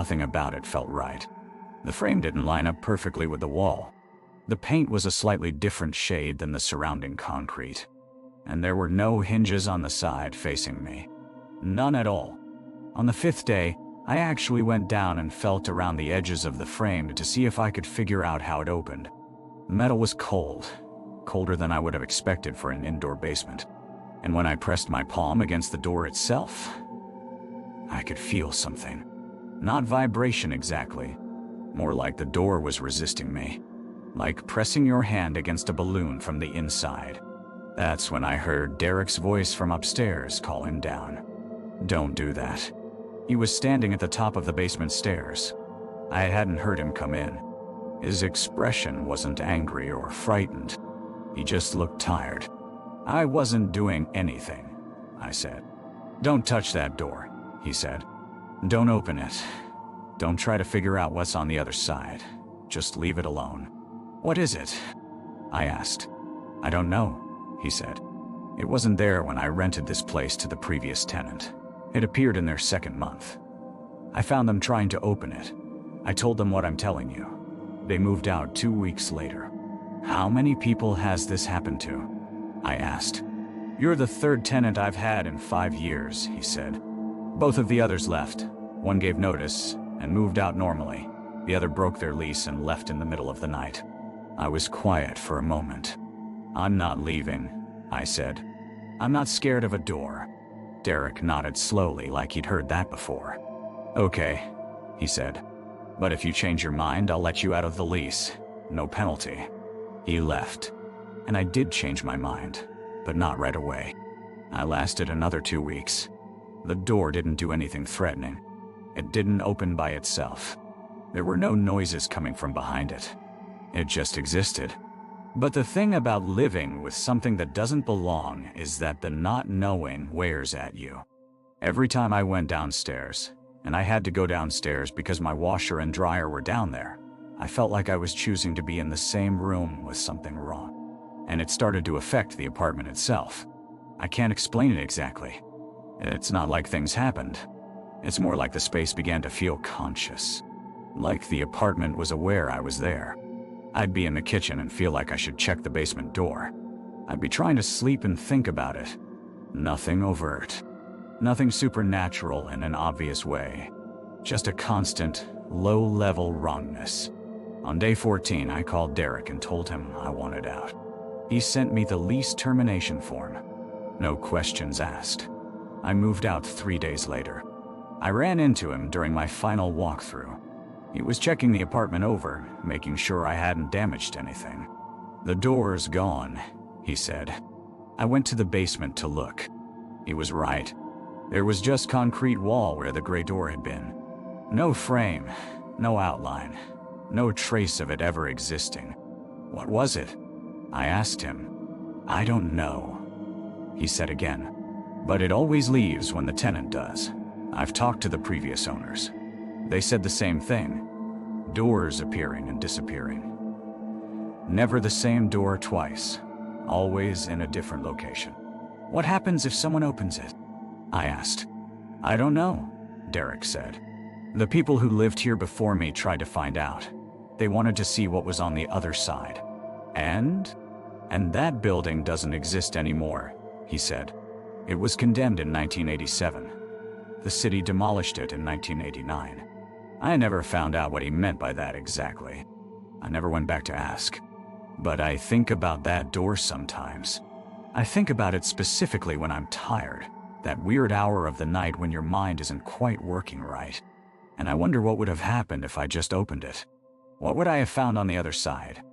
Nothing about it felt right. The frame didn't line up perfectly with the wall. The paint was a slightly different shade than the surrounding concrete. And there were no hinges on the side facing me. None at all. On the 5th day, I actually went down and felt around the edges of the frame to see if I could figure out how it opened. The metal was cold, colder than I would have expected for an indoor basement. And when I pressed my palm against the door itself, I could feel something. Not vibration exactly, more like the door was resisting me, like pressing your hand against a balloon from the inside. That's when I heard Derek's voice from upstairs call him down. Don't do that. He was standing at the top of the basement stairs. I hadn't heard him come in. His expression wasn't angry or frightened. He just looked tired. I wasn't doing anything, I said. Don't touch that door, he said. Don't open it. Don't try to figure out what's on the other side. Just leave it alone. What is it? I asked. I don't know, he said. It wasn't there when I rented this place to the previous tenant. It appeared in their 2nd month. I found them trying to open it. I told them what I'm telling you. They moved out 2 weeks later. How many people has this happened to? I asked. You're the 3rd tenant I've had in 5 years, he said. Both of the others left. One gave notice and moved out normally. The other broke their lease and left in the middle of the night. I was quiet for a moment. I'm not leaving, I said. I'm not scared of a door. Derek nodded slowly like he'd heard that before. Okay, he said. But if you change your mind, I'll let you out of the lease. No penalty. He left. And I did change my mind, but not right away. I lasted another 2 weeks. The door didn't do anything threatening. It didn't open by itself. There were no noises coming from behind it. It just existed. But the thing about living with something that doesn't belong is that the not knowing wears at you. Every time I went downstairs, and I had to go downstairs because my washer and dryer were down there, I felt like I was choosing to be in the same room with something wrong. And it started to affect the apartment itself. I can't explain it exactly. It's not like things happened. It's more like the space began to feel conscious. Like the apartment was aware I was there. I'd be in the kitchen and feel like I should check the basement door. I'd be trying to sleep and think about it. Nothing overt. Nothing supernatural in an obvious way. Just a constant, low-level wrongness. On day 14, I called Derek and told him I wanted out. He sent me the lease termination form. No questions asked. I moved out 3 days later. I ran into him during my final walkthrough. He was checking the apartment over, making sure I hadn't damaged anything. The door's gone, he said. I went to the basement to look. He was right. There was just concrete wall where the gray door had been. No frame, no outline, no trace of it ever existing. What was it? I asked him. I don't know, he said again. But it always leaves when the tenant does. I've talked to the previous owners. They said the same thing. Doors appearing and disappearing. Never the same door twice. Always in a different location. What happens if someone opens it? I asked. I don't know, Derek said. The people who lived here before me tried to find out. They wanted to see what was on the other side. And that building doesn't exist anymore, he said. It was condemned in 1987. The city demolished it in 1989. I never found out what he meant by that exactly. I never went back to ask. But I think about that door sometimes. I think about it specifically when I'm tired, that weird hour of the night when your mind isn't quite working right. And I wonder what would have happened if I just opened it. What would I have found on the other side?